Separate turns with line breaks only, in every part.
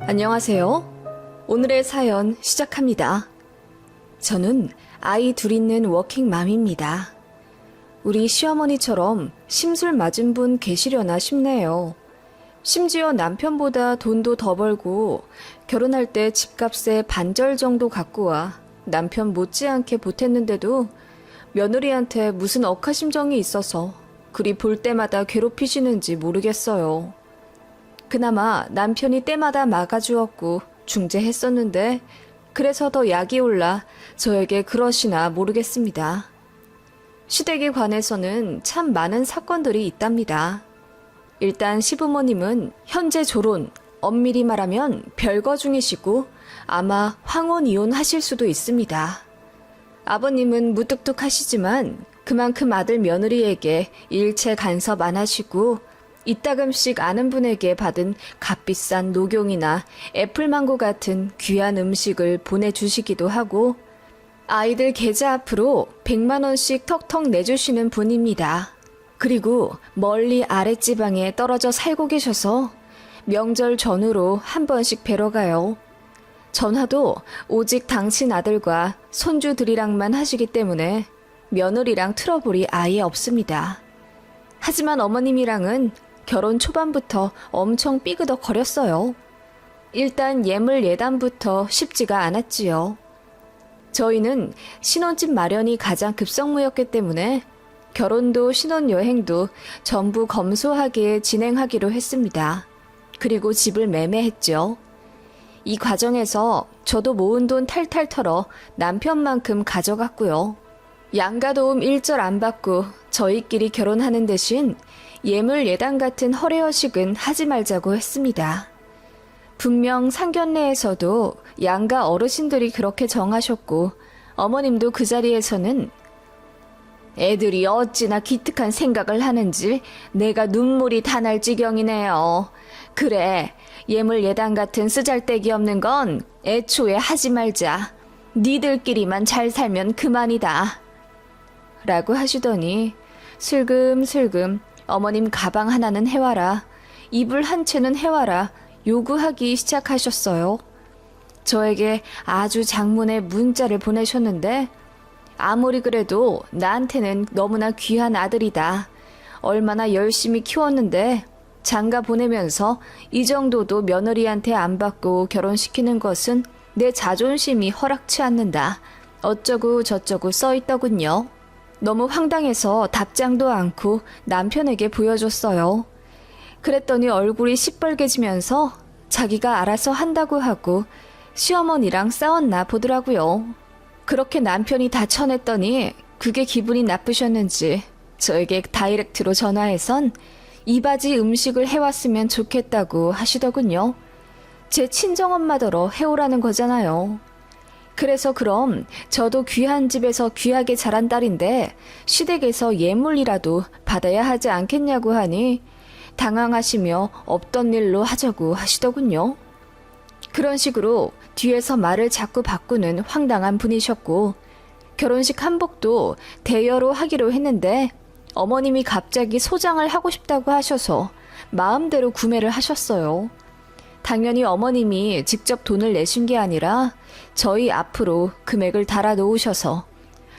안녕하세요. 오늘의 사연 시작합니다. 저는 아이 둘 있는 워킹맘입니다. 우리 시어머니처럼 심술 맞은 분 계시려나 싶네요. 심지어 남편보다 돈도 더 벌고 결혼할 때 집값의 반절 정도 갖고 와 남편 못지않게 보탰는데도 며느리한테 무슨 억하심정이 있어서 그리 볼 때마다 괴롭히시는지 모르겠어요. 그나마 남편이 때마다 막아주었고 중재했었는데 그래서 더 약이 올라 저에게 그러시나 모르겠습니다. 시댁에 관해서는 참 많은 사건들이 있답니다. 일단 시부모님은 현재 졸혼, 엄밀히 말하면 별거 중이시고 아마 황혼 이혼하실 수도 있습니다. 아버님은 무뚝뚝하시지만 그만큼 아들 며느리에게 일체 간섭 안 하시고 이따금씩 아는 분에게 받은 값비싼 녹용이나 애플망고 같은 귀한 음식을 보내주시기도 하고 아이들 계좌 앞으로 100만 원씩 턱턱 내주시는 분입니다. 그리고 멀리 아랫지방에 떨어져 살고 계셔서 명절 전후로 한 번씩 뵈러 가요. 전화도 오직 당신 아들과 손주들이랑만 하시기 때문에 며느리랑 트러블이 아예 없습니다. 하지만 어머님이랑은 결혼 초반부터 엄청 삐그덕거렸어요. 일단 예물 예단부터 쉽지가 않았지요. 저희는 신혼집 마련이 가장 급선무였기 때문에 결혼도 신혼여행도 전부 검소하게 진행하기로 했습니다. 그리고 집을 매매했죠. 이 과정에서 저도 모은 돈 탈탈 털어 남편만큼 가져갔고요. 양가도움 일절 안 받고 저희끼리 결혼하는 대신 예물 예단 같은 허례허식은 하지 말자고 했습니다. 분명 상견례에서도 양가 어르신들이 그렇게 정하셨고 어머님도 그 자리에서는 애들이 어찌나 기특한 생각을 하는지 내가 눈물이 다 날 지경이네요. 그래, 예물 예단 같은 쓰잘데기 없는 건 애초에 하지 말자. 니들끼리만 잘 살면 그만이다. 라고 하시더니 슬금슬금 어머님 가방 하나는 해와라, 이불 한 채는 해와라 요구하기 시작하셨어요. 저에게 아주 장문의 문자를 보내셨는데 아무리 그래도 나한테는 너무나 귀한 아들이다. 얼마나 열심히 키웠는데 장가 보내면서 이 정도도 며느리한테 안 받고 결혼시키는 것은 내 자존심이 허락치 않는다. 어쩌고 저쩌고 써있더군요. 너무 황당해서 답장도 않고 남편에게 보여줬어요. 그랬더니 얼굴이 시뻘개지면서 자기가 알아서 한다고 하고 시어머니랑 싸웠나 보더라고요. 그렇게 남편이 다 쳐냈더니 그게 기분이 나쁘셨는지 저에게 다이렉트로 전화해선 이 바지 음식을 해왔으면 좋겠다고 하시더군요. 제 친정엄마더러 해오라는 거잖아요. 그래서 그럼 저도 귀한 집에서 귀하게 자란 딸인데 시댁에서 예물이라도 받아야 하지 않겠냐고 하니 당황하시며 없던 일로 하자고 하시더군요. 그런 식으로 뒤에서 말을 자꾸 바꾸는 황당한 분이셨고 결혼식 한복도 대여로 하기로 했는데 어머님이 갑자기 소장을 하고 싶다고 하셔서 마음대로 구매를 하셨어요. 당연히 어머님이 직접 돈을 내신 게 아니라 저희 앞으로 금액을 달아 놓으셔서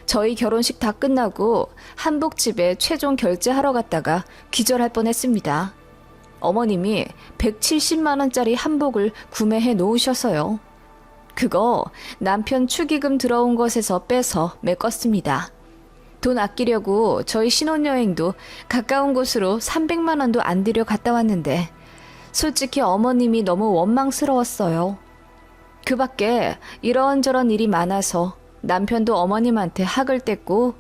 저희 결혼식 다 끝나고 한복집에 최종 결제하러 갔다가 기절할 뻔했습니다. 어머님이 170만 원짜리 한복을 구매해 놓으셔서요. 그거 남편 축의금 들어온 것에서 빼서 메꿨습니다. 돈 아끼려고 저희 신혼여행도 가까운 곳으로 300만 원도 안 들여 갔다 왔는데 솔직히 어머님이 너무 원망스러웠어요. 그 밖에 이런저런 일이 많아서 남편도 어머님한테 학을 뗐고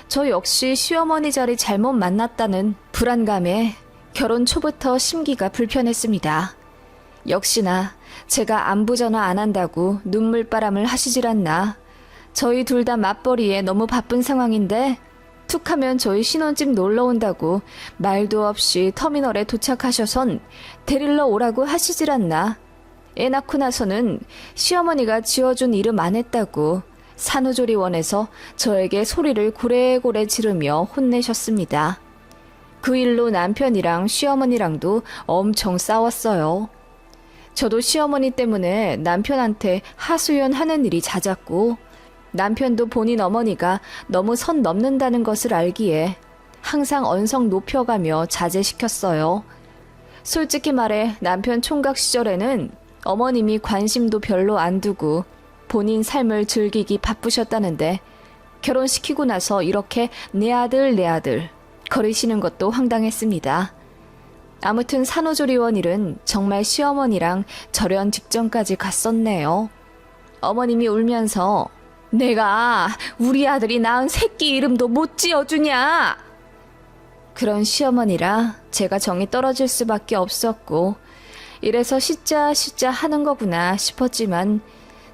저 역시 시어머니 자리 잘못 만났다는 불안감에 결혼 초부터 심기가 불편했습니다. 역시나 제가 안부 전화 안 한다고 눈물바람을 하시질 않나. 저희 둘 다 맞벌이에 너무 바쁜 상황인데 툭하면 저희 신혼집 놀러 온다고 말도 없이 터미널에 도착하셔선 데리러 오라고 하시질 않나. 애 낳고 나서는 시어머니가 지어준 이름 안 했다고 산후조리원에서 저에게 소리를 고래고래 지르며 혼내셨습니다. 그 일로 남편이랑 시어머니랑도 엄청 싸웠어요. 저도 시어머니 때문에 남편한테 하소연하는 일이 잦았고, 남편도 본인 어머니가 너무 선 넘는다는 것을 알기에 항상 언성 높여가며 자제시켰어요. 솔직히 말해 남편 총각 시절에는 어머님이 관심도 별로 안 두고 본인 삶을 즐기기 바쁘셨다는데, 결혼시키고 나서 이렇게 내 아들 거리시는 것도 황당했습니다. 아무튼 산후조리원 일은 정말 시어머니랑 절연 직전까지 갔었네요. 어머님이 울면서 내가 우리 아들이 낳은 새끼 이름도 못 지어주냐? 그런 시어머니라 제가 정이 떨어질 수밖에 없었고, 이래서 시짜 하는 거구나 싶었지만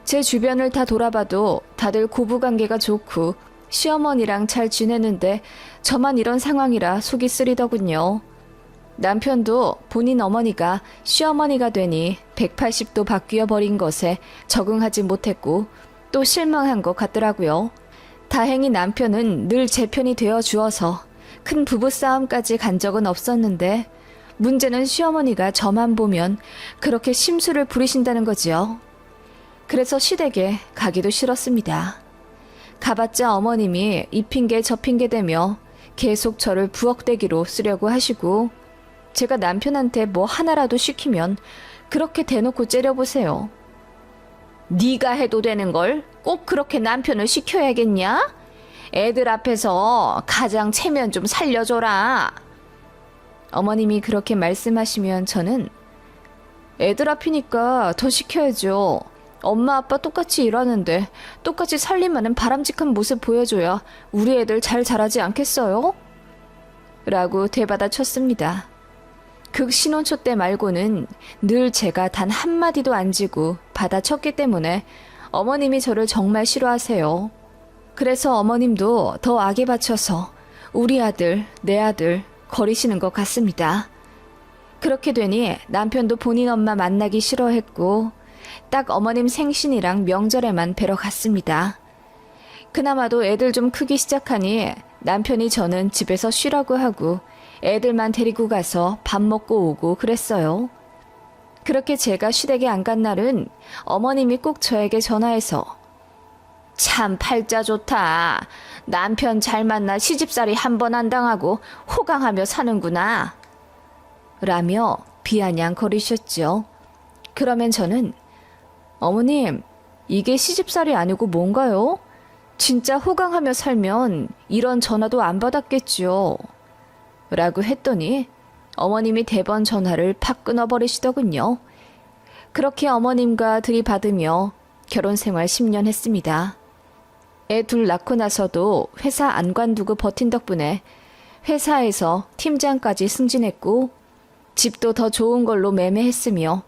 제 주변을 다 돌아봐도 다들 고부관계가 좋고 시어머니랑 잘 지내는데 저만 이런 상황이라 속이 쓰리더군요. 남편도 본인 어머니가 시어머니가 되니 180도 바뀌어 버린 것에 적응하지 못했고 또 실망한 것 같더라고요. 다행히 남편은 늘 제 편이 되어 주어서 큰 부부싸움까지 간 적은 없었는데, 문제는 시어머니가 저만 보면 그렇게 심술을 부리신다는 거지요. 그래서 시댁에 가기도 싫었습니다. 가봤자 어머님이 이 핑계 저 핑계 대며 계속 저를 부엌대기로 쓰려고 하시고, 제가 남편한테 뭐 하나라도 시키면 그렇게 대놓고 째려보세요. 네가 해도 되는 걸 꼭 그렇게 남편을 시켜야겠냐? 애들 앞에서 가장 체면 좀 살려줘라. 어머님이 그렇게 말씀하시면 저는 애들 앞이니까 더 시켜야죠. 엄마 아빠 똑같이 일하는데 똑같이 살림하는 바람직한 모습 보여줘야 우리 애들 잘 자라지 않겠어요? 라고 되받아쳤습니다. 극 신혼초 때 말고는 늘 제가 단 한마디도 안 지고 받아쳤기 때문에 어머님이 저를 정말 싫어하세요. 그래서 어머님도 더 악에 받쳐서 우리 아들, 내 아들 거리시는 것 같습니다. 그렇게 되니 남편도 본인 엄마 만나기 싫어했고 딱 어머님 생신이랑 명절에만 뵈러 갔습니다. 그나마도 애들 좀 크기 시작하니 남편이 저는 집에서 쉬라고 하고 애들만 데리고 가서 밥 먹고 오고 그랬어요. 그렇게 제가 시댁에 안 간 날은 어머님이 꼭 저에게 전화해서 참 팔자 좋다. 남편 잘 만나 시집살이 한 번 안 당하고 호강하며 사는구나. 라며 비아냥거리셨죠. 그러면 저는 어머님, 이게 시집살이 아니고 뭔가요? 진짜 호강하며 살면 이런 전화도 안 받았겠죠. 라고 했더니 어머님이 대번 전화를 팍 끊어버리시더군요. 그렇게 어머님과 들이받으며 결혼생활 10년 했습니다. 애 둘 낳고 나서도 회사 안 관두고 버틴 덕분에 회사에서 팀장까지 승진했고 집도 더 좋은 걸로 매매했으며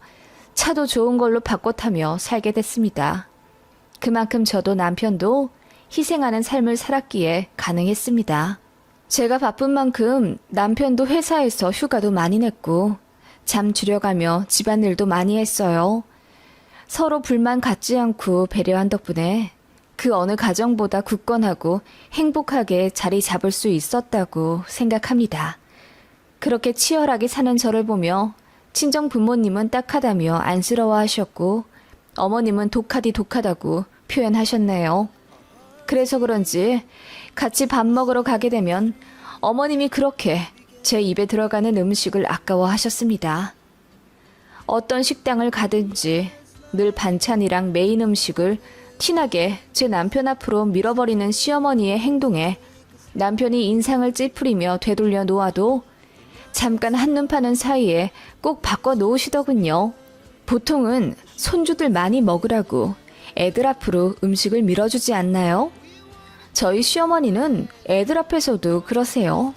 차도 좋은 걸로 바꿔 타며 살게 됐습니다. 그만큼 저도 남편도 희생하는 삶을 살았기에 가능했습니다. 제가 바쁜 만큼 남편도 회사에서 휴가도 많이 냈고 잠 줄여가며 집안일도 많이 했어요. 서로 불만 갖지 않고 배려한 덕분에 그 어느 가정보다 굳건하고 행복하게 자리 잡을 수 있었다고 생각합니다. 그렇게 치열하게 사는 저를 보며 친정 부모님은 딱하다며 안쓰러워하셨고 어머님은 독하다고 표현하셨네요. 그래서 그런지 같이 밥 먹으러 가게 되면 어머님이 그렇게 제 입에 들어가는 음식을 아까워하셨습니다. 어떤 식당을 가든지 늘 반찬이랑 메인 음식을 티나게 제 남편 앞으로 밀어버리는 시어머니의 행동에 남편이 인상을 찌푸리며 되돌려 놓아도 잠깐 한눈 파는 사이에 꼭 바꿔 놓으시더군요. 보통은 손주들 많이 먹으라고 애들 앞으로 음식을 밀어주지 않나요? 저희 시어머니는 애들 앞에서도 그러세요.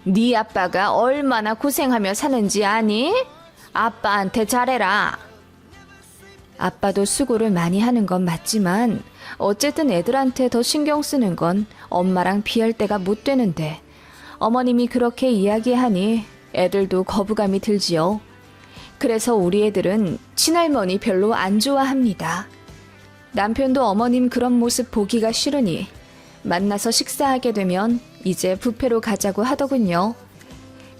네 아빠가 얼마나 고생하며 사는지 아니? 아빠한테 잘해라. 아빠도 수고를 많이 하는 건 맞지만 어쨌든 애들한테 더 신경 쓰는 건 엄마랑 비할 때가 못 되는데 어머님이 그렇게 이야기하니 애들도 거부감이 들지요. 그래서 우리 애들은 친할머니 별로 안 좋아합니다. 남편도 어머님 그런 모습 보기가 싫으니 만나서 식사하게 되면 이제 뷔페로 가자고 하더군요.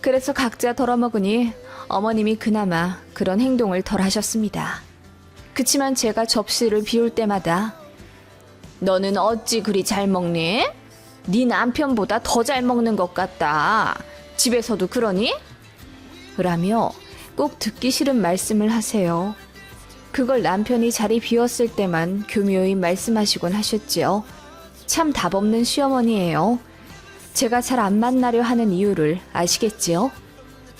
그래서 각자 덜어먹으니 어머님이 그나마 그런 행동을 덜 하셨습니다. 그치만 제가 접시를 비울 때마다 너는 어찌 그리 잘 먹니? 네 남편보다 더 잘 먹는 것 같다. 집에서도 그러니? 라며 꼭 듣기 싫은 말씀을 하세요. 그걸 남편이 자리 비웠을 때만 교묘히 말씀하시곤 하셨지요. 참 답없는 시어머니예요. 제가 잘 안 만나려 하는 이유를 아시겠지요?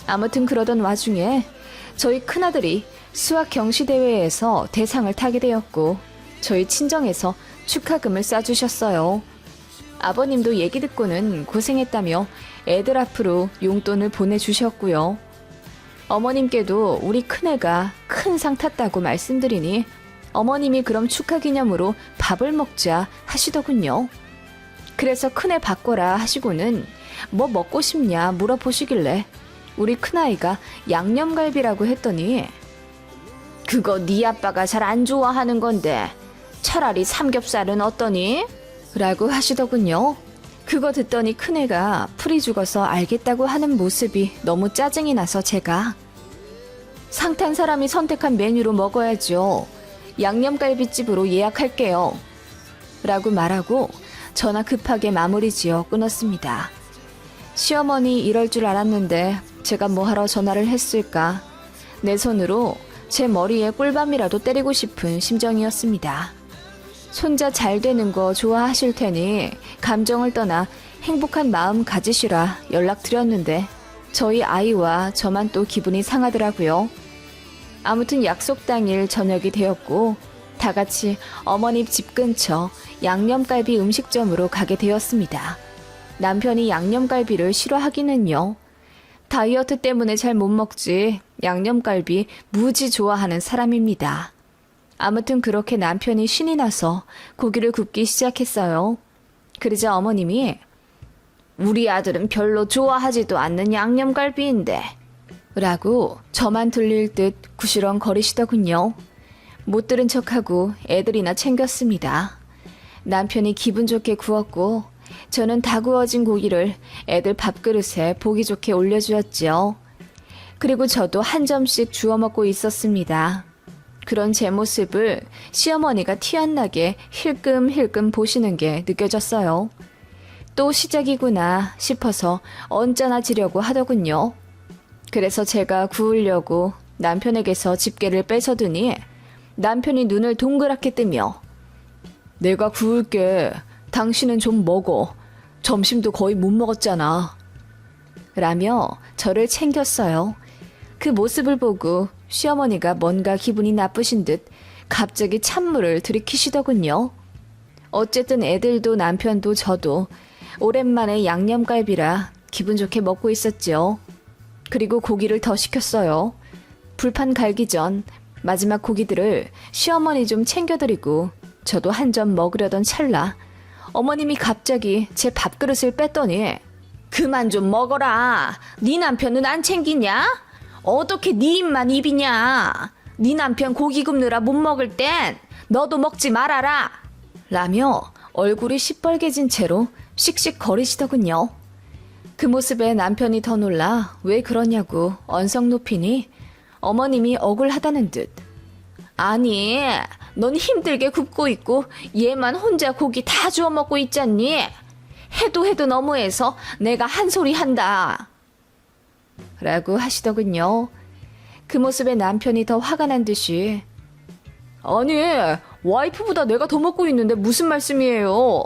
아무튼 그러던 와중에 저희 큰아들이 수학 경시대회에서 대상을 타게 되었고 저희 친정에서 축하금을 싸주셨어요. 아버님도 얘기 듣고는 고생했다며 애들 앞으로 용돈을 보내주셨고요. 어머님께도 우리 큰애가 큰 상 탔다고 말씀드리니 어머님이 그럼 축하 기념으로 밥을 먹자 하시더군요. 그래서 큰애 바꿔라 하시고는 뭐 먹고 싶냐 물어보시길래 우리 큰아이가 양념갈비라고 했더니 그거 네 아빠가 잘 안 좋아하는 건데 차라리 삼겹살은 어떠니? 라고 하시더군요. 그거 듣더니 큰애가 풀이 죽어서 알겠다고 하는 모습이 너무 짜증이 나서 제가 상탄 사람이 선택한 메뉴로 먹어야죠. 양념갈비집으로 예약할게요. 라고 말하고 전화 급하게 마무리 지어 끊었습니다. 시어머니 이럴 줄 알았는데 제가 뭐하러 전화를 했을까. 내 손으로 제 머리에 꿀밤이라도 때리고 싶은 심정이었습니다. 손자 잘 되는 거 좋아하실 테니 감정을 떠나 행복한 마음 가지시라 연락드렸는데 저희 아이와 저만 또 기분이 상하더라고요. 아무튼 약속 당일 저녁이 되었고 다 같이 어머니 집 근처 양념갈비 음식점으로 가게 되었습니다. 남편이 양념갈비를 싫어하기는요. 다이어트 때문에 잘 못 먹지 양념갈비 무지 좋아하는 사람입니다. 아무튼 그렇게 남편이 신이 나서 고기를 굽기 시작했어요. 그러자 어머님이 우리 아들은 별로 좋아하지도 않는 양념갈비인데 라고 저만 들릴 듯 구시렁거리시더군요. 못 들은 척하고 애들이나 챙겼습니다. 남편이 기분 좋게 구웠고 저는 다 구워진 고기를 애들 밥그릇에 보기 좋게 올려주었지요. 그리고 저도 한 점씩 주워 먹고 있었습니다. 그런 제 모습을 시어머니가 티 안 나게 힐끔힐끔 보시는 게 느껴졌어요. 또 시작이구나 싶어서 언짢아지려고 하더군요. 그래서 제가 구우려고 남편에게서 집게를 뺏어두니 남편이 눈을 동그랗게 뜨며 내가 구울게. 당신은 좀 먹어. 점심도 거의 못 먹었잖아. 라며 저를 챙겼어요. 그 모습을 보고 시어머니가 뭔가 기분이 나쁘신 듯 갑자기 찬물을 들이키시더군요. 어쨌든 애들도 남편도 저도 오랜만에 양념갈비라 기분 좋게 먹고 있었죠. 그리고 고기를 더 시켰어요. 불판 갈기 전 마지막 고기들을 시어머니 좀 챙겨드리고 저도 한 점 먹으려던 찰나 어머님이 갑자기 제 밥그릇을 뺐더니 그만 좀 먹어라. 네 남편은 안 챙기냐? 어떻게 네 입만 입이냐? 네 남편 고기 굽느라 못 먹을 땐 너도 먹지 말아라. 라며 얼굴이 시뻘개진 채로 씩씩거리시더군요. 그 모습에 남편이 더 놀라 왜 그러냐고 언성 높이니 어머님이 억울하다는 듯 아니 넌 힘들게 굽고 있고 얘만 혼자 고기 다 주워 먹고 있잖니. 해도 너무해서 내가 한 소리 한다. 라고 하시더군요. 그 모습에 남편이 더 화가 난 듯이 아니 와이프보다 내가 더 먹고 있는데 무슨 말씀이에요.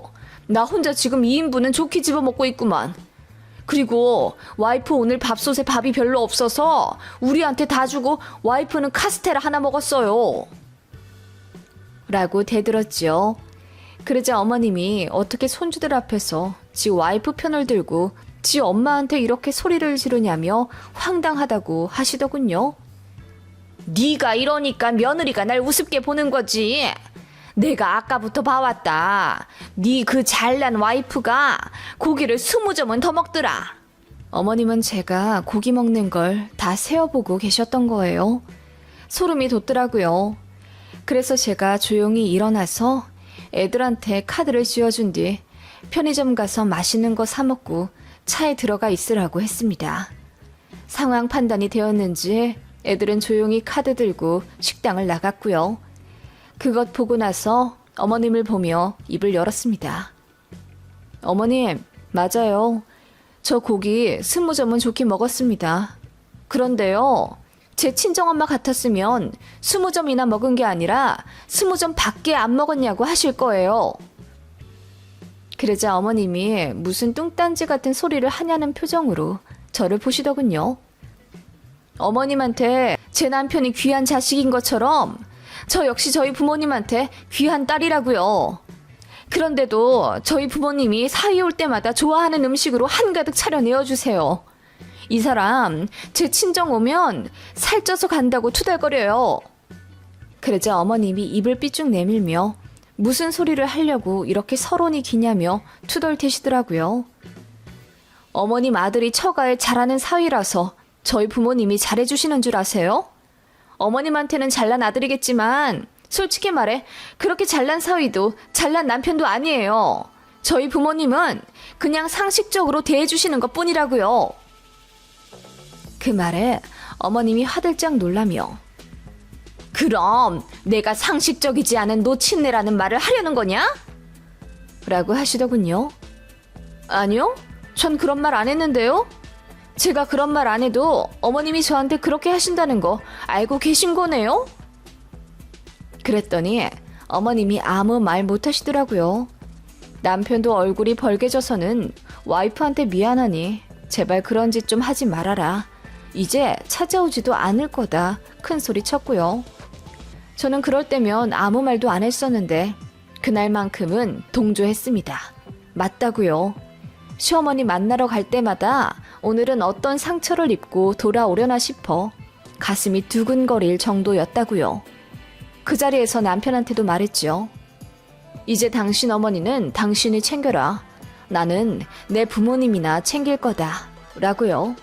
나 혼자 지금 2인분은 좋게 집어먹고 있구만. 그리고 와이프 오늘 밥솥에 밥이 별로 없어서 우리한테 다 주고 와이프는 카스테라 하나 먹었어요. 라고 대들었지요. 그러자 어머님이 어떻게 손주들 앞에서 지 와이프 편을 들고 지 엄마한테 이렇게 소리를 지르냐며 황당하다고 하시더군요. 네가 이러니까 며느리가 날 우습게 보는 거지. 내가 아까부터 봐왔다. 네 그 잘난 와이프가 고기를 20점은 더 먹더라. 어머님은 제가 고기 먹는 걸 다 세어보고 계셨던 거예요. 소름이 돋더라고요. 그래서 제가 조용히 일어나서 애들한테 카드를 쥐어준 뒤 편의점 가서 맛있는 거 사 먹고 차에 들어가 있으라고 했습니다. 상황 판단이 되었는지 애들은 조용히 카드 들고 식당을 나갔고요. 그것 보고 나서 어머님을 보며 입을 열었습니다. 어머님, 맞아요. 저 고기 20점은 좋게 먹었습니다. 그런데요, 제 친정엄마 같았으면 20점이나 먹은 게 아니라 20점 밖에 안 먹었냐고 하실 거예요. 그러자 어머님이 무슨 뚱딴지 같은 소리를 하냐는 표정으로 저를 보시더군요. 어머님한테 제 남편이 귀한 자식인 것처럼 저 역시 저희 부모님한테 귀한 딸이라고요. 그런데도 저희 부모님이 사위 올 때마다 좋아하는 음식으로 한가득 차려내어 주세요. 이 사람 제 친정 오면 살쪄서 간다고 투덜거려요. 그러자 어머님이 입을 삐쭉 내밀며 무슨 소리를 하려고 이렇게 서론이 기냐며 투덜대시더라고요. 어머님 아들이 처가에 잘하는 사위라서 저희 부모님이 잘해주시는 줄 아세요? 어머님한테는 잘난 아들이겠지만 솔직히 말해 그렇게 잘난 사위도 잘난 남편도 아니에요. 저희 부모님은 그냥 상식적으로 대해주시는 것뿐이라고요. 그 말에 어머님이 화들짝 놀라며 그럼 내가 상식적이지 않은 노친네라는 말을 하려는 거냐? 라고 하시더군요. 아니요, 전 그런 말 안 했는데요. 제가 그런 말 안 해도 어머님이 저한테 그렇게 하신다는 거 알고 계신 거네요? 그랬더니 어머님이 아무 말 못 하시더라고요. 남편도 얼굴이 벌개져서는 와이프한테 미안하니 제발 그런 짓 좀 하지 말아라. 이제 찾아오지도 않을 거다. 큰 소리 쳤고요. 저는 그럴 때면 아무 말도 안 했었는데 그날만큼은 동조했습니다. 맞다고요. 시어머니 만나러 갈 때마다 오늘은 어떤 상처를 입고 돌아오려나 싶어 가슴이 두근거릴 정도였다고요. 그 자리에서 남편한테도 말했죠. 이제 당신 어머니는 당신이 챙겨라. 나는 내 부모님이나 챙길 거다. 라고요.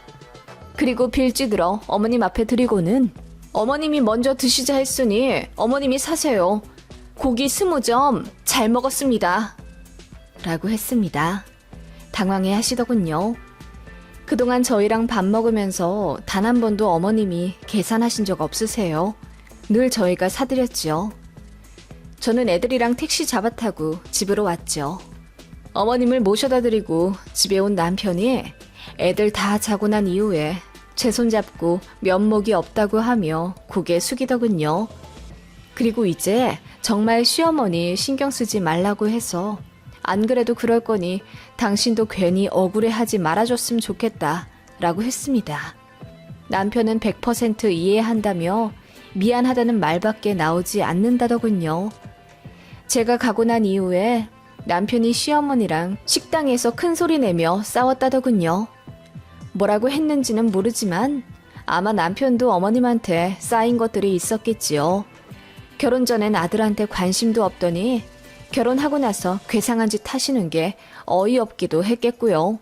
그리고 빌지들어 어머님 앞에 드리고는 어머님이 먼저 드시자 했으니 어머님이 사세요. 고기 20점 잘 먹었습니다. 라고 했습니다. 당황해 하시더군요. 그동안 저희랑 밥 먹으면서 단 한 번도 어머님이 계산하신 적 없으세요. 늘 저희가 사드렸죠. 저는 애들이랑 택시 잡아타고 집으로 왔죠. 어머님을 모셔다 드리고 집에 온 남편이 애들 다 자고 난 이후에 제 손잡고 면목이 없다고 하며 고개 숙이더군요. 그리고 이제 정말 시어머니 신경 쓰지 말라고 해서 안 그래도 그럴 거니 당신도 괜히 억울해하지 말아줬으면 좋겠다 라고 했습니다. 남편은 100% 이해한다며 미안하다는 말밖에 나오지 않는다더군요. 제가 가고 난 이후에 남편이 시어머니랑 식당에서 큰 소리 내며 싸웠다더군요. 뭐라고 했는지는 모르지만 아마 남편도 어머님한테 쌓인 것들이 있었겠지요. 결혼 전엔 아들한테 관심도 없더니 결혼하고 나서 괴상한 짓 하시는 게 어이없기도 했겠고요.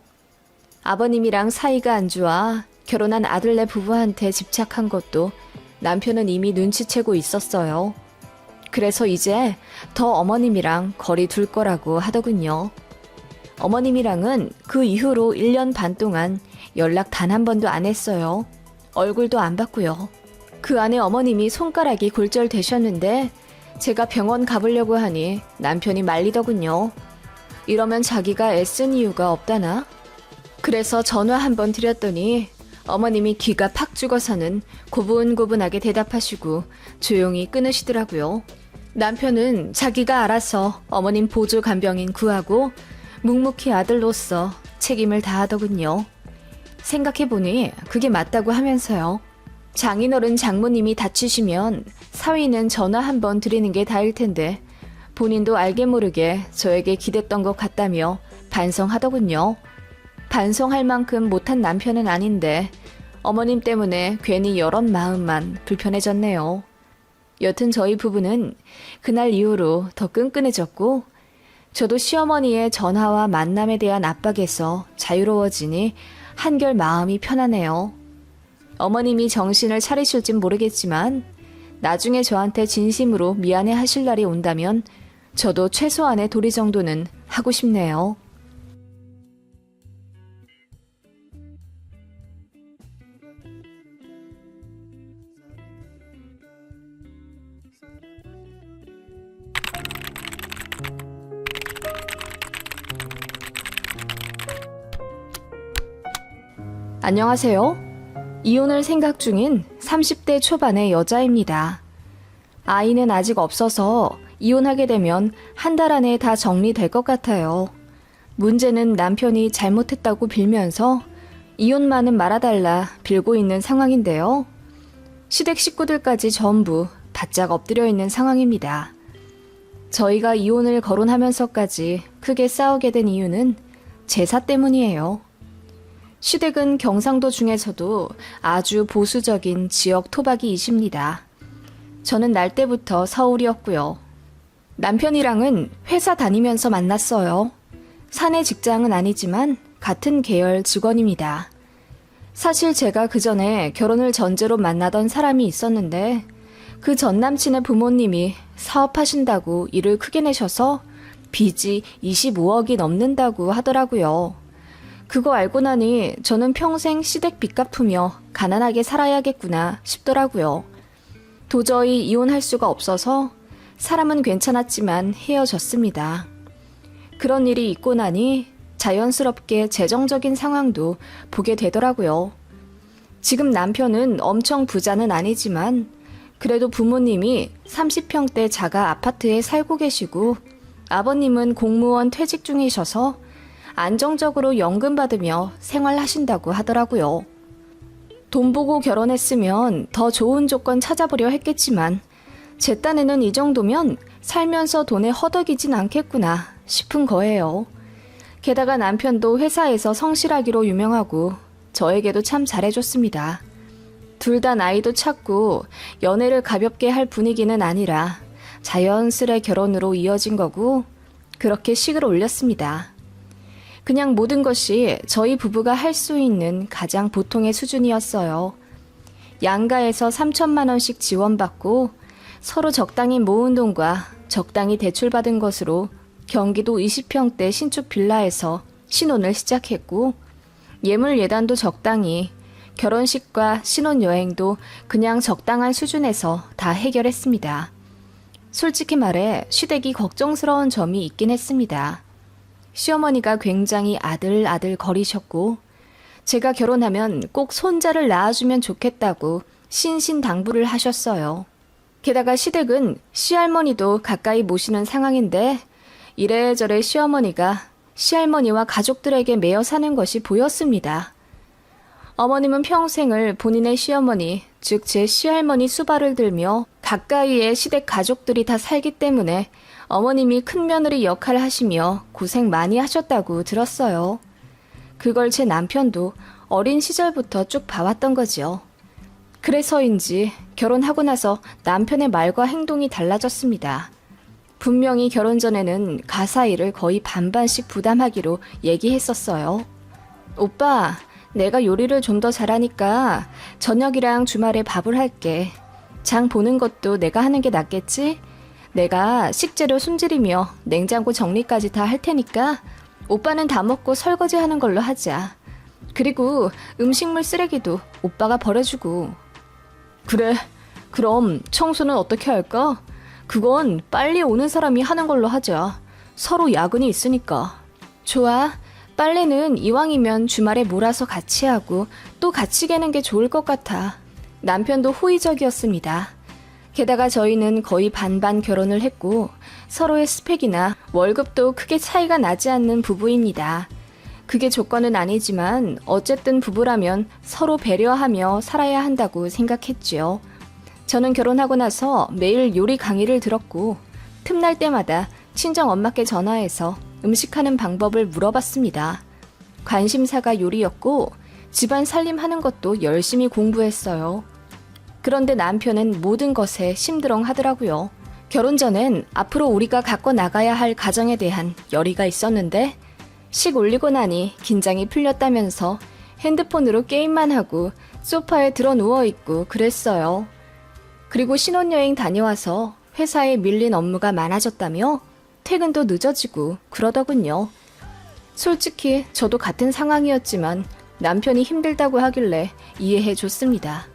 아버님이랑 사이가 안 좋아 결혼한 아들네 부부한테 집착한 것도 남편은 이미 눈치채고 있었어요. 그래서 이제 더 어머님이랑 거리 둘 거라고 하더군요. 어머님이랑은 그 이후로 1년 반 동안 연락 단 한 번도 안 했어요. 얼굴도 안 봤고요. 그 안에 어머님이 손가락이 골절되셨는데 제가 병원 가보려고 하니 남편이 말리더군요. 이러면 자기가 애쓴 이유가 없다나? 그래서 전화 한번 드렸더니 어머님이 귀가 팍 죽어서는 고분고분하게 대답하시고 조용히 끊으시더라고요. 남편은 자기가 알아서 어머님 보조 간병인 구하고 묵묵히 아들로서 책임을 다하더군요. 생각해보니 그게 맞다고 하면서요. 장인어른 장모님이 다치시면 사위는 전화 한번 드리는 게 다일 텐데 본인도 알게 모르게 저에게 기댔던 것 같다며 반성하더군요. 반성할 만큼 못한 남편은 아닌데 어머님 때문에 괜히 여럿 마음만 불편해졌네요. 여튼 저희 부부는 그날 이후로 더 끈끈해졌고 저도 시어머니의 전화와 만남에 대한 압박에서 자유로워지니 한결 마음이 편하네요. 어머님이 정신을 차리실진 모르겠지만 나중에 저한테 진심으로 미안해 하실 날이 온다면 저도 최소한의 도리 정도는 하고 싶네요. 안녕하세요. 이혼을 생각 중인 30대 초반의 여자입니다. 아이는 아직 없어서 이혼하게 되면 한 달 안에 다 정리될 것 같아요. 문제는 남편이 잘못했다고 빌면서 이혼만은 말아달라 빌고 있는 상황인데요. 시댁 식구들까지 전부 바짝 엎드려 있는 상황입니다. 저희가 이혼을 거론하면서까지 크게 싸우게 된 이유는 제사 때문이에요. 시댁은 경상도 중에서도 아주 보수적인 지역 토박이이십니다. 저는 날 때부터 서울이었고요. 남편이랑은 회사 다니면서 만났어요. 사내 직장은 아니지만 같은 계열 직원입니다. 사실 제가 그 전에 결혼을 전제로 만나던 사람이 있었는데 그 전 남친의 부모님이 사업하신다고 일을 크게 내셔서 빚이 25억이 넘는다고 하더라고요. 그거 알고 나니 저는 평생 시댁 빚 갚으며 가난하게 살아야겠구나 싶더라고요. 도저히 이혼할 수가 없어서 사람은 괜찮았지만 헤어졌습니다. 그런 일이 있고 나니 자연스럽게 재정적인 상황도 보게 되더라고요. 지금 남편은 엄청 부자는 아니지만 그래도 부모님이 30평대 자가 아파트에 살고 계시고 아버님은 공무원 퇴직 중이셔서 안정적으로 연금 받으며 생활하신다고 하더라고요. 돈 보고 결혼했으면 더 좋은 조건 찾아보려 했겠지만 제 딴에는 이 정도면 살면서 돈에 허덕이진 않겠구나 싶은 거예요. 게다가 남편도 회사에서 성실하기로 유명하고 저에게도 참 잘해줬습니다. 둘 다 나이도 찼고 연애를 가볍게 할 분위기는 아니라 자연스레 결혼으로 이어진 거고 그렇게 식을 올렸습니다. 그냥 모든 것이 저희 부부가 할 수 있는 가장 보통의 수준이었어요. 양가에서 3천만 원씩 지원받고 서로 적당히 모은 돈과 적당히 대출받은 것으로 경기도 20평대 신축 빌라에서 신혼을 시작했고 예물 예단도 적당히 결혼식과 신혼여행도 그냥 적당한 수준에서 다 해결했습니다. 솔직히 말해 시댁이 걱정스러운 점이 있긴 했습니다. 시어머니가 굉장히 아들아들 거리셨고 제가 결혼하면 꼭 손자를 낳아주면 좋겠다고 신신당부를 하셨어요. 게다가 시댁은 시할머니도 가까이 모시는 상황인데 이래저래 시어머니가 시할머니와 가족들에게 매여 사는 것이 보였습니다. 어머님은 평생을 본인의 시어머니, 즉 제 시할머니 수발을 들며 가까이에 시댁 가족들이 다 살기 때문에 어머님이 큰며느리 역할을 하시며 고생 많이 하셨다고 들었어요. 그걸 제 남편도 어린 시절부터 쭉 봐왔던 거지요. 그래서인지 결혼하고 나서 남편의 말과 행동이 달라졌습니다. 분명히 결혼 전에는 가사 일을 거의 반반씩 부담하기로 얘기했었어요. 오빠, 내가 요리를 좀 더 잘하니까 저녁이랑 주말에 밥을 할게. 장 보는 것도 내가 하는 게 낫겠지? 내가 식재료 손질이며 냉장고 정리까지 다 할 테니까 오빠는 다 먹고 설거지 하는 걸로 하자. 그리고 음식물 쓰레기도 오빠가 버려주고. 그래, 그럼 청소는 어떻게 할까? 그건 빨리 오는 사람이 하는 걸로 하자. 서로 야근이 있으니까. 좋아. 빨래는 이왕이면 주말에 몰아서 같이 하고 또 같이 개는 게 좋을 것 같아. 남편도 호의적이었습니다. 게다가 저희는 거의 반반 결혼을 했고 서로의 스펙이나 월급도 크게 차이가 나지 않는 부부입니다. 그게 조건은 아니지만 어쨌든 부부라면 서로 배려하며 살아야 한다고 생각했지요. 저는 결혼하고 나서 매일 요리 강의를 들었고 틈날 때마다 친정 엄마께 전화해서 음식하는 방법을 물어봤습니다. 관심사가 요리였고 집안 살림하는 것도 열심히 공부했어요. 그런데 남편은 모든 것에 심드렁 하더라고요. 결혼 전엔 앞으로 우리가 갖고 나가야 할 가정에 대한 열의가 있었는데 식 올리고 나니 긴장이 풀렸다면서 핸드폰으로 게임만 하고 소파에 들어 누워있고 그랬어요. 그리고 신혼여행 다녀와서 회사에 밀린 업무가 많아졌다며 퇴근도 늦어지고 그러더군요. 솔직히 저도 같은 상황이었지만 남편이 힘들다고 하길래 이해해 줬습니다.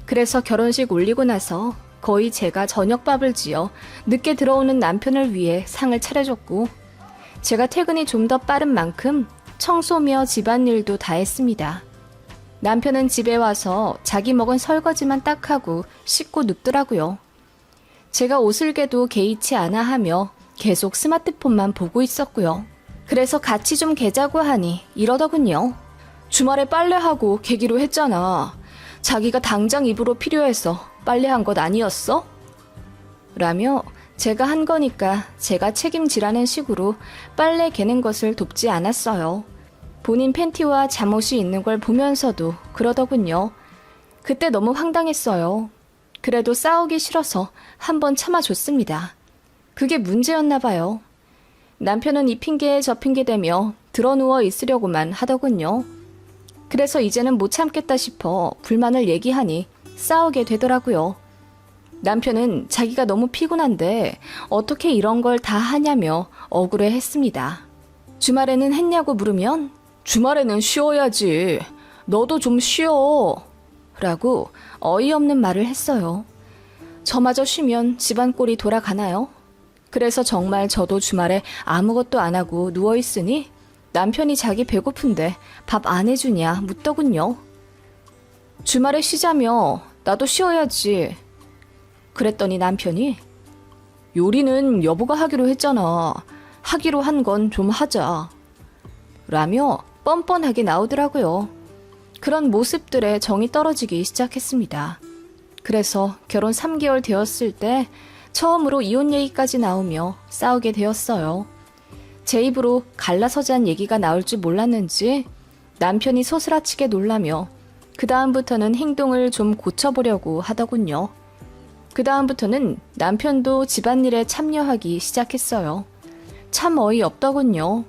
그래서 결혼식 올리고 나서 거의 제가 저녁밥을 지어 늦게 들어오는 남편을 위해 상을 차려줬고, 제가 퇴근이 좀 더 빠른 만큼 청소며 집안일도 다 했습니다. 남편은 집에 와서 자기 먹은 설거지만 딱 하고 씻고 눕더라고요. 제가 옷을 개도 개의치 않아 하며 계속 스마트폰만 보고 있었고요. 그래서 같이 좀 개자고 하니 이러더군요. 주말에 빨래하고 개기로 했잖아. 자기가 당장 입으로 필요해서 빨래한 것 아니었어? 라며 제가 한 거니까 제가 책임지라는 식으로 빨래 개는 것을 돕지 않았어요. 본인 팬티와 잠옷이 있는 걸 보면서도 그러더군요. 그때 너무 황당했어요. 그래도 싸우기 싫어서 한번 참아줬습니다. 그게 문제였나 봐요. 남편은 이 핑계에 저 핑계 대며 드러누워 있으려고만 하더군요. 그래서 이제는 못 참겠다 싶어 불만을 얘기하니 싸우게 되더라고요. 남편은 자기가 너무 피곤한데 어떻게 이런 걸 다 하냐며 억울해했습니다. 주말에는 했냐고 물으면 주말에는 쉬어야지. 너도 좀 쉬어. 라고 어이없는 말을 했어요. 저마저 쉬면 집안 꼴이 돌아가나요? 그래서 정말 저도 주말에 아무것도 안 하고 누워있으니 남편이 자기 배고픈데 밥 안 해주냐 묻더군요. 주말에 쉬자며 나도 쉬어야지. 그랬더니 남편이 요리는 여보가 하기로 했잖아. 하기로 한 건 좀 하자. 라며 뻔뻔하게 나오더라고요. 그런 모습들에 정이 떨어지기 시작했습니다. 그래서 결혼 3개월 되었을 때 처음으로 이혼 얘기까지 나오며 싸우게 되었어요. 제 입으로 갈라서자는 얘기가 나올 줄 몰랐는지 남편이 소스라치게 놀라며 그 다음부터는 행동을 좀 고쳐보려고 하더군요. 그 다음부터는 남편도 집안일에 참여하기 시작했어요. 참 어이없더군요.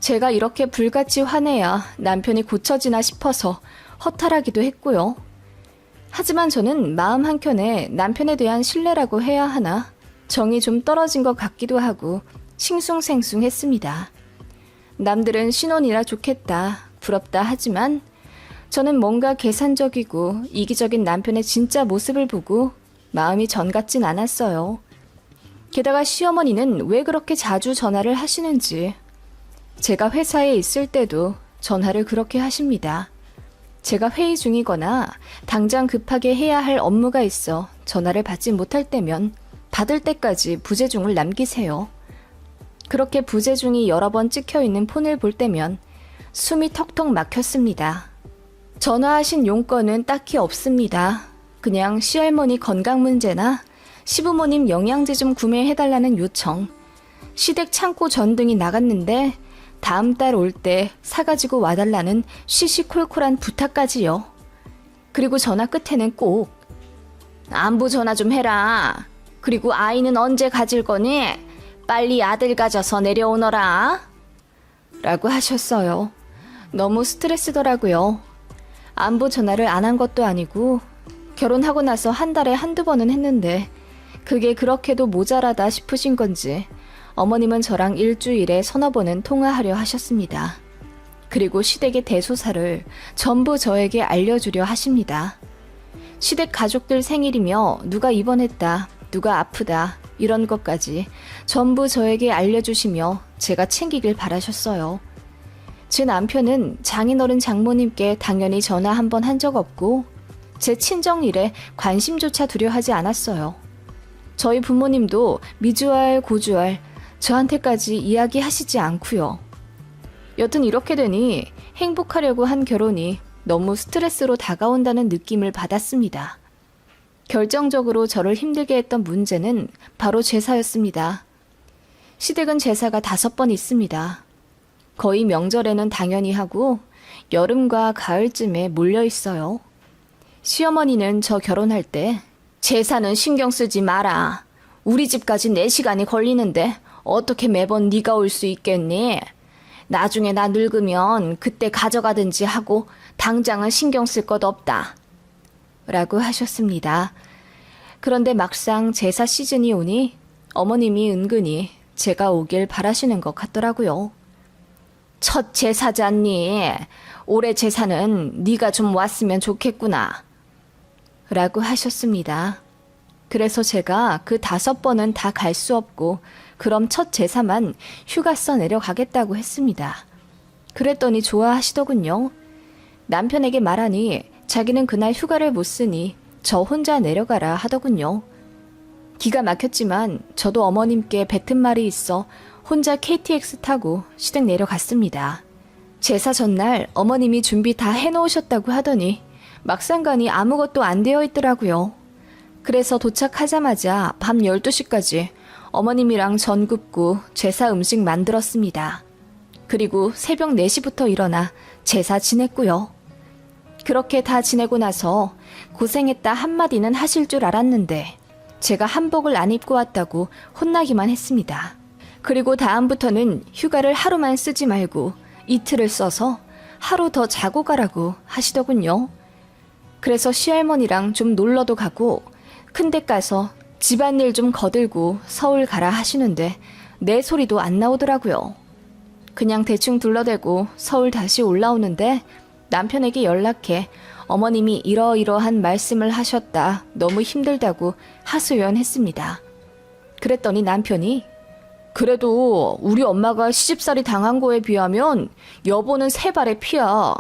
제가 이렇게 불같이 화내야 남편이 고쳐지나 싶어서 허탈하기도 했고요. 하지만 저는 마음 한켠에 남편에 대한 신뢰라고 해야 하나 정이 좀 떨어진 것 같기도 하고 싱숭생숭했습니다. 남들은 신혼이라 좋겠다, 부럽다 하지만 저는 뭔가 계산적이고 이기적인 남편의 진짜 모습을 보고 마음이 전 같진 않았어요. 게다가 시어머니는 왜 그렇게 자주 전화를 하시는지 제가 회사에 있을 때도 전화를 그렇게 하십니다. 제가 회의 중이거나 당장 급하게 해야 할 업무가 있어 전화를 받지 못할 때면 받을 때까지 부재중을 남기세요. 그렇게 부재중이 여러 번 찍혀있는 폰을 볼 때면 숨이 턱턱 막혔습니다. 전화하신 용건은 딱히 없습니다. 그냥 시할머니 건강 문제나 시부모님 영양제 좀 구매해달라는 요청, 시댁 창고 전등이 나갔는데 다음 달 올 때 사가지고 와달라는 시시콜콜한 부탁까지요. 그리고 전화 끝에는 꼭 안부 전화 좀 해라. 그리고 아이는 언제 가질 거니? 빨리 아들 가져서 내려오너라. 라고 하셨어요. 너무 스트레스더라고요. 안부 전화를 안 한 것도 아니고 결혼하고 나서 한 달에 한두 번은 했는데 그게 그렇게도 모자라다 싶으신 건지 어머님은 저랑 일주일에 서너 번은 통화하려 하셨습니다. 그리고 시댁의 대소사를 전부 저에게 알려주려 하십니다. 시댁 가족들 생일이며 누가 입원했다, 누가 아프다 이런 것까지 전부 저에게 알려주시며 제가 챙기길 바라셨어요. 제 남편은 장인어른 장모님께 당연히 전화 한 번 한 적 없고 제 친정일에 관심조차 두려 하지 않았어요. 저희 부모님도 미주알 고주알 저한테까지 이야기하시지 않고요. 여튼 이렇게 되니 행복하려고 한 결혼이 너무 스트레스로 다가온다는 느낌을 받았습니다. 결정적으로 저를 힘들게 했던 문제는 바로 제사였습니다. 시댁은 제사가 5번 있습니다. 거의 명절에는 당연히 하고 여름과 가을쯤에 몰려 있어요. 시어머니는 저 결혼할 때 제사는 신경 쓰지 마라. 우리 집까지 4시간이 걸리는데 어떻게 매번 네가 올 수 있겠니? 나중에 나 늙으면 그때 가져가든지 하고 당장은 신경 쓸 것 없다. 라고 하셨습니다. 그런데 막상 제사 시즌이 오니 어머님이 은근히 제가 오길 바라시는 것 같더라고요. 첫 제사잖니. 올해 제사는 네가 좀 왔으면 좋겠구나. 라고 하셨습니다. 그래서 제가 그 5번은 다 갈 수 없고 그럼 첫 제사만 휴가 써 내려가겠다고 했습니다. 그랬더니 좋아하시더군요. 남편에게 말하니 자기는 그날 휴가를 못 쓰니 저 혼자 내려가라 하더군요. 기가 막혔지만 저도 어머님께 뱉은 말이 있어 혼자 KTX 타고 시댁 내려갔습니다. 제사 전날 어머님이 준비 다 해놓으셨다고 하더니 막상 가니 아무것도 안 되어 있더라고요. 그래서 도착하자마자 밤 12시까지 어머님이랑 전 굽고 제사 음식 만들었습니다. 그리고 새벽 4시부터 일어나 제사 지냈고요. 그렇게 다 지내고 나서 고생했다 한마디는 하실 줄 알았는데 제가 한복을 안 입고 왔다고 혼나기만 했습니다. 그리고 다음부터는 휴가를 하루만 쓰지 말고 이틀을 써서 하루 더 자고 가라고 하시더군요. 그래서 시할머니랑 좀 놀러도 가고 큰데 가서 집안일 좀 거들고 서울 가라 하시는데 내 소리도 안 나오더라고요. 그냥 대충 둘러대고 서울 다시 올라오는데 남편에게 연락해 어머님이 이러이러한 말씀을 하셨다. 너무 힘들다고 하소연했습니다. 그랬더니 남편이 그래도 우리 엄마가 시집살이 당한 거에 비하면 여보는 세 발의 피야.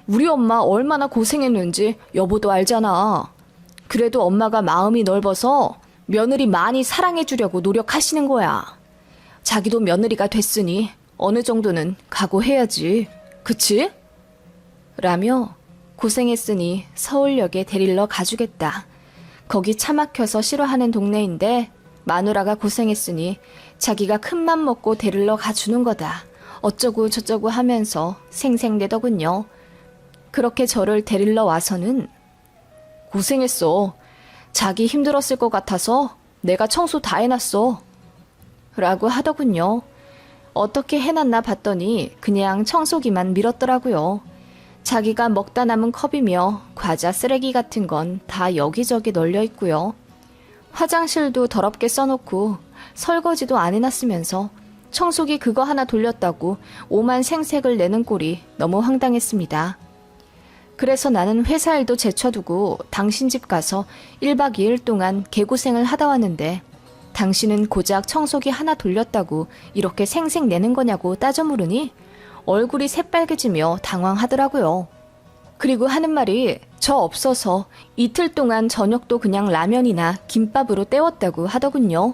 우리 엄마 얼마나 고생했는지 여보도 알잖아. 그래도 엄마가 마음이 넓어서 며느리 많이 사랑해주려고 노력하시는 거야. 자기도 며느리가 됐으니 어느 정도는 각오해야지. 그치? 라며 고생했으니 서울역에 데리러 가주겠다. 거기 차 막혀서 싫어하는 동네인데 마누라가 고생했으니 자기가 큰맘 먹고 데리러 가주는 거다. 어쩌고 저쩌고 하면서 생색내더군요. 그렇게 저를 데리러 와서는 고생했어. 자기 힘들었을 것 같아서 내가 청소 다 해놨어. 라고 하더군요. 어떻게 해놨나 봤더니 그냥 청소기만 밀었더라고요. 자기가 먹다 남은 컵이며 과자 쓰레기 같은 건 다 여기저기 널려 있고요. 화장실도 더럽게 써놓고 설거지도 안 해놨으면서 청소기 그거 하나 돌렸다고 오만 생색을 내는 꼴이 너무 황당했습니다. 그래서 나는 회사 일도 제쳐두고 당신 집 가서 1박 2일 동안 개고생을 하다 왔는데 당신은 고작 청소기 하나 돌렸다고 이렇게 생색 내는 거냐고 따져 물으니 얼굴이 새빨개지며 당황하더라고요. 그리고 하는 말이 저 없어서 이틀 동안 저녁도 그냥 라면이나 김밥으로 때웠다고 하더군요.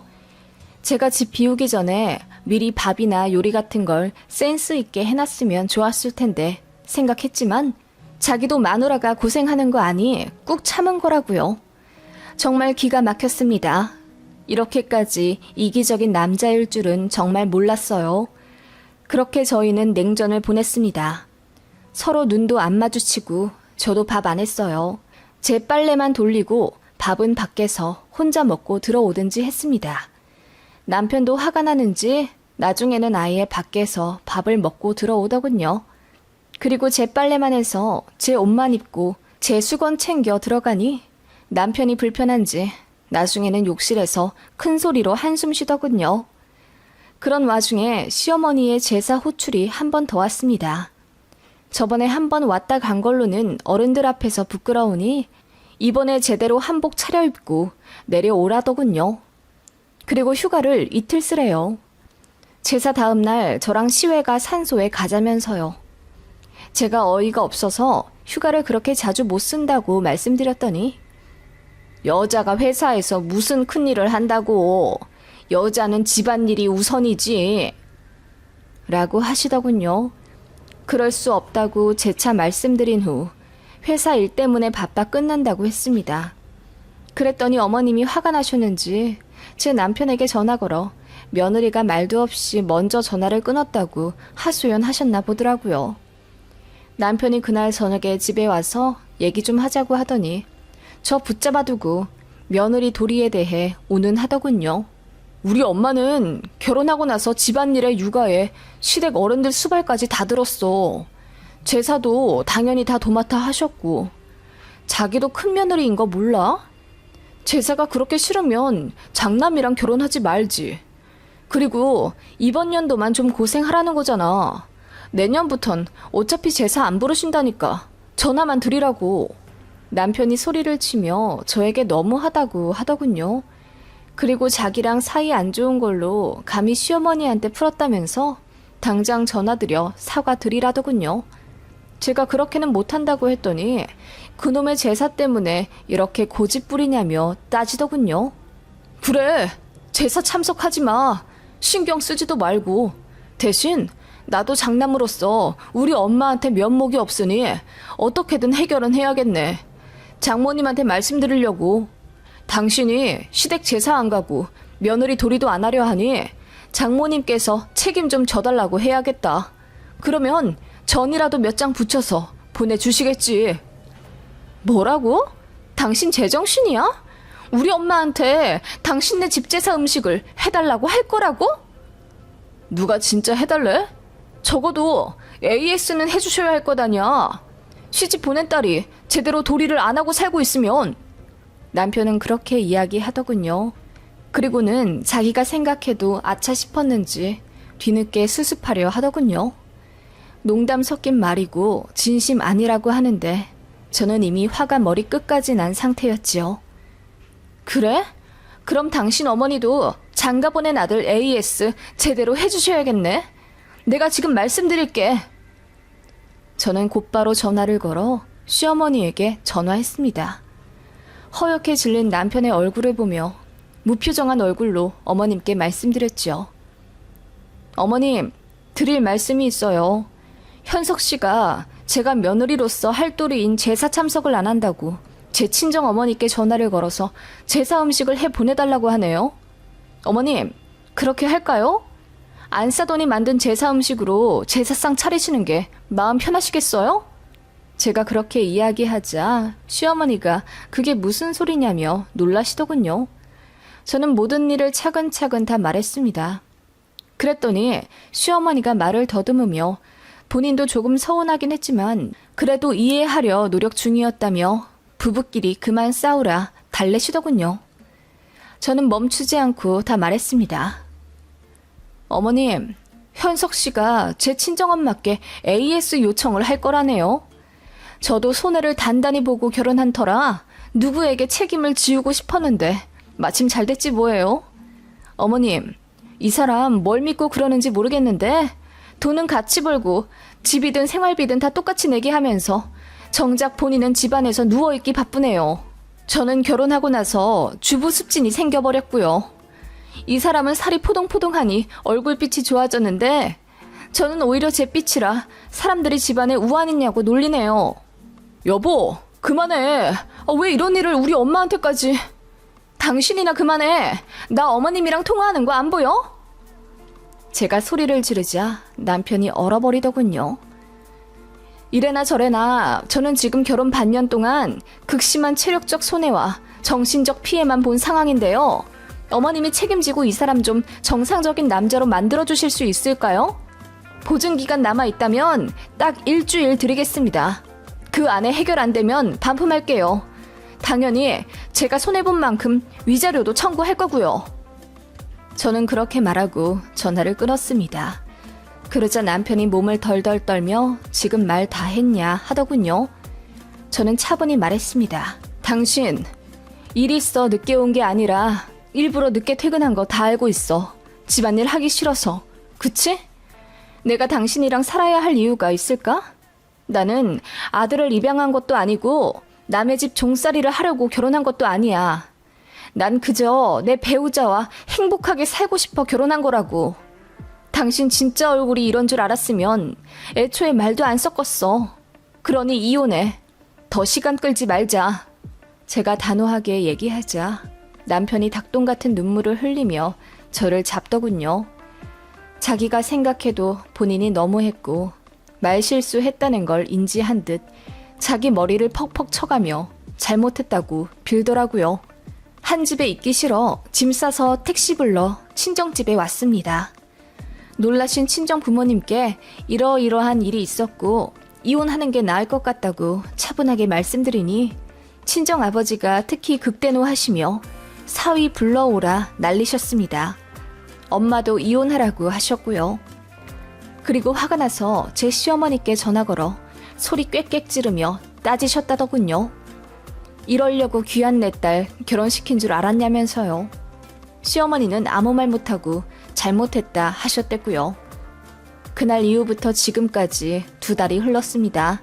제가 집 비우기 전에 미리 밥이나 요리 같은 걸 센스 있게 해놨으면 좋았을 텐데 생각했지만 자기도 마누라가 고생하는 거 아니 꾹 참은 거라고요. 정말 기가 막혔습니다. 이렇게까지 이기적인 남자일 줄은 정말 몰랐어요. 그렇게 저희는 냉전을 보냈습니다. 서로 눈도 안 마주치고 저도 밥 안 했어요. 제 빨래만 돌리고 밥은 밖에서 혼자 먹고 들어오든지 했습니다. 남편도 화가 나는지 나중에는 아예 밖에서 밥을 먹고 들어오더군요. 그리고 제 빨래만 해서 제 옷만 입고 제 수건 챙겨 들어가니 남편이 불편한지 나중에는 욕실에서 큰 소리로 한숨 쉬더군요. 그런 와중에 시어머니의 제사 호출이 한 번 더 왔습니다. 저번에 한 번 왔다 간 걸로는 어른들 앞에서 부끄러우니 이번에 제대로 한복 차려입고 내려오라더군요. 그리고 휴가를 이틀 쓰래요. 제사 다음 날 저랑 시외가 산소에 가자면서요. 제가 어이가 없어서 휴가를 그렇게 자주 못 쓴다고 말씀드렸더니 여자가 회사에서 무슨 큰일을 한다고. 여자는 집안일이 우선이지. 라고 하시더군요. 그럴 수 없다고 재차 말씀드린 후 회사 일 때문에 바빠 끝난다고 했습니다. 그랬더니 어머님이 화가 나셨는지 제 남편에게 전화 걸어 며느리가 말도 없이 먼저 전화를 끊었다고 하소연하셨나 보더라고요. 남편이 그날 저녁에 집에 와서 얘기 좀 하자고 하더니 저 붙잡아두고 며느리 도리에 대해 운운하더군요. 우리 엄마는 결혼하고 나서 집안일에 육아에 시댁 어른들 수발까지 다 들었어. 제사도 당연히 다 도맡아 하셨고 자기도 큰 며느리인 거 몰라? 제사가 그렇게 싫으면 장남이랑 결혼하지 말지. 그리고 이번 연도만 좀 고생하라는 거잖아. 내년부턴 어차피 제사 안 부르신다니까 전화만 드리라고. 남편이 소리를 치며 저에게 너무하다고 하더군요. 그리고 자기랑 사이 안 좋은 걸로 감히 시어머니한테 풀었다면서 당장 전화드려 사과드리라더군요. 제가 그렇게는 못한다고 했더니 그놈의 제사 때문에 이렇게 고집 부리냐며 따지더군요. 그래, 제사 참석하지 마. 신경 쓰지도 말고. 대신 나도 장남으로서 우리 엄마한테 면목이 없으니 어떻게든 해결은 해야겠네. 장모님한테 말씀드리려고. 당신이 시댁 제사 안 가고 며느리 도리도 안 하려 하니 장모님께서 책임 좀 져달라고 해야겠다. 그러면 전이라도 몇 장 붙여서 보내주시겠지. 뭐라고? 당신 제정신이야? 우리 엄마한테 당신네 집 제사 음식을 해달라고 할 거라고? 누가 진짜 해달래? 적어도 AS는 해주셔야 할 거다냐. 시집 보낸 딸이 제대로 도리를 안 하고 살고 있으면. 남편은 그렇게 이야기하더군요. 그리고는 자기가 생각해도 아차 싶었는지 뒤늦게 수습하려 하더군요. 농담 섞인 말이고 진심 아니라고 하는데 저는 이미 화가 머리 끝까지 난 상태였지요. 그래? 그럼 당신 어머니도 장가 보낸 아들 AS 제대로 해주셔야겠네. 내가 지금 말씀드릴게. 저는 곧바로 전화를 걸어 시어머니에게 전화했습니다. 허옇게 질린 남편의 얼굴을 보며 무표정한 얼굴로 어머님께 말씀드렸죠. 어머님, 드릴 말씀이 있어요. 현석 씨가 제가 며느리로서 할 도리인 제사 참석을 안 한다고 제 친정 어머니께 전화를 걸어서 제사 음식을 해 보내달라고 하네요. 어머님, 그렇게 할까요? 안 싸더니 만든 제사 음식으로 제사상 차리시는 게 마음 편하시겠어요? 제가 그렇게 이야기하자 시어머니가 그게 무슨 소리냐며 놀라시더군요. 저는 모든 일을 차근차근 다 말했습니다. 그랬더니 시어머니가 말을 더듬으며 본인도 조금 서운하긴 했지만 그래도 이해하려 노력 중이었다며 부부끼리 그만 싸우라 달래시더군요. 저는 멈추지 않고 다 말했습니다. 어머님, 현석 씨가 제 친정엄마께 AS 요청을 할 거라네요. 저도 손해를 단단히 보고 결혼한 터라 누구에게 책임을 지우고 싶었는데 마침 잘 됐지 뭐예요. 어머님, 이 사람 뭘 믿고 그러는지 모르겠는데 돈은 같이 벌고 집이든 생활비든 다 똑같이 내게 하면서 정작 본인은 집안에서 누워있기 바쁘네요. 저는 결혼하고 나서 주부 습진이 생겨버렸고요. 이 사람은 살이 포동포동하니 얼굴빛이 좋아졌는데 저는 오히려 제 빛이라 사람들이 집안에 우환 있냐고 놀리네요. 여보, 그만해. 왜 이런 일을 우리 엄마한테까지. 당신이나 그만해. 나 어머님이랑 통화하는 거 안 보여? 제가 소리를 지르자 남편이 얼어버리더군요. 이래나 저래나 저는 지금 결혼 반년 동안 극심한 체력적 손해와 정신적 피해만 본 상황인데요. 어머님이 책임지고 이 사람 좀 정상적인 남자로 만들어주실 수 있을까요? 보증기간 남아있다면 딱 일주일 드리겠습니다. 그 안에 해결 안 되면 반품할게요. 당연히 제가 손해본 만큼 위자료도 청구할 거고요. 저는 그렇게 말하고 전화를 끊었습니다. 그러자 남편이 몸을 덜덜 떨며 지금 말 다 했냐 하더군요. 저는 차분히 말했습니다. 당신, 일 있어 늦게 온 게 아니라 일부러 늦게 퇴근한 거 다 알고 있어. 집안일 하기 싫어서. 그치? 내가 당신이랑 살아야 할 이유가 있을까? 나는 아들을 입양한 것도 아니고 남의 집 종살이를 하려고 결혼한 것도 아니야. 난 그저 내 배우자와 행복하게 살고 싶어 결혼한 거라고. 당신 진짜 얼굴이 이런 줄 알았으면 애초에 말도 안 섞었어. 그러니 이혼해. 더 시간 끌지 말자. 제가 단호하게 얘기하자 남편이 닭똥 같은 눈물을 흘리며 저를 잡더군요. 자기가 생각해도 본인이 너무했고 말실수했다는 걸 인지한 듯 자기 머리를 퍽퍽 쳐가며 잘못했다고 빌더라고요. 한 집에 있기 싫어 짐 싸서 택시 불러 친정집에 왔습니다. 놀라신 친정 부모님께 이러이러한 일이 있었고 이혼하는 게 나을 것 같다고 차분하게 말씀드리니 친정 아버지가 특히 극대노하시며 사위 불러오라 난리셨습니다. 엄마도 이혼하라고 하셨고요. 그리고 화가 나서 제 시어머니께 전화 걸어 소리 꽥꽥 지르며 따지셨다더군요. 이러려고 귀한 내 딸 결혼시킨 줄 알았냐면서요. 시어머니는 아무 말 못하고 잘못했다 하셨댔고요. 그날 이후부터 지금까지 2달이 흘렀습니다.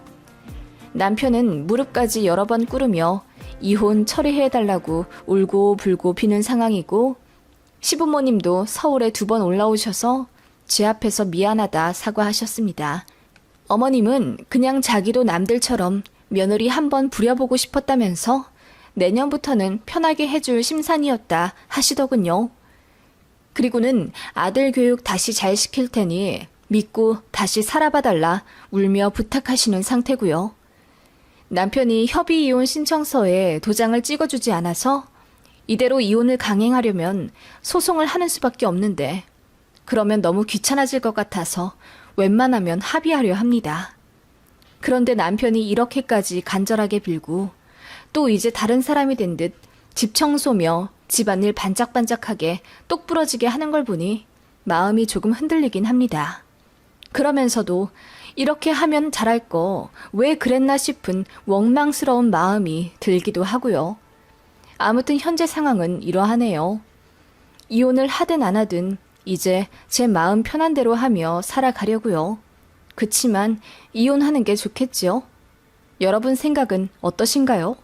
남편은 무릎까지 여러 번 꿇으며 이혼 처리해달라고 울고 불고 비는 상황이고, 시부모님도 서울에 2번 올라오셔서 제 앞에서 미안하다 사과하셨습니다. 어머님은 그냥 자기도 남들처럼 며느리 한번 부려보고 싶었다면서 내년부터는 편하게 해줄 심산이었다 하시더군요. 그리고는 아들 교육 다시 잘 시킬 테니 믿고 다시 살아봐달라 울며 부탁하시는 상태고요. 남편이 협의 이혼 신청서에 도장을 찍어주지 않아서 이대로 이혼을 강행하려면 소송을 하는 수밖에 없는데, 그러면 너무 귀찮아질 것 같아서 웬만하면 합의하려 합니다. 그런데 남편이 이렇게까지 간절하게 빌고 또 이제 다른 사람이 된 듯 집 청소며 집안일 반짝반짝하게 똑부러지게 하는 걸 보니 마음이 조금 흔들리긴 합니다. 그러면서도 이렇게 하면 잘할 거 왜 그랬나 싶은 원망스러운 마음이 들기도 하고요. 아무튼 현재 상황은 이러하네요. 이혼을 하든 안 하든 이제 제 마음 편한 대로 하며 살아가려고요. 그치만 이혼하는 게 좋겠지요? 여러분 생각은 어떠신가요?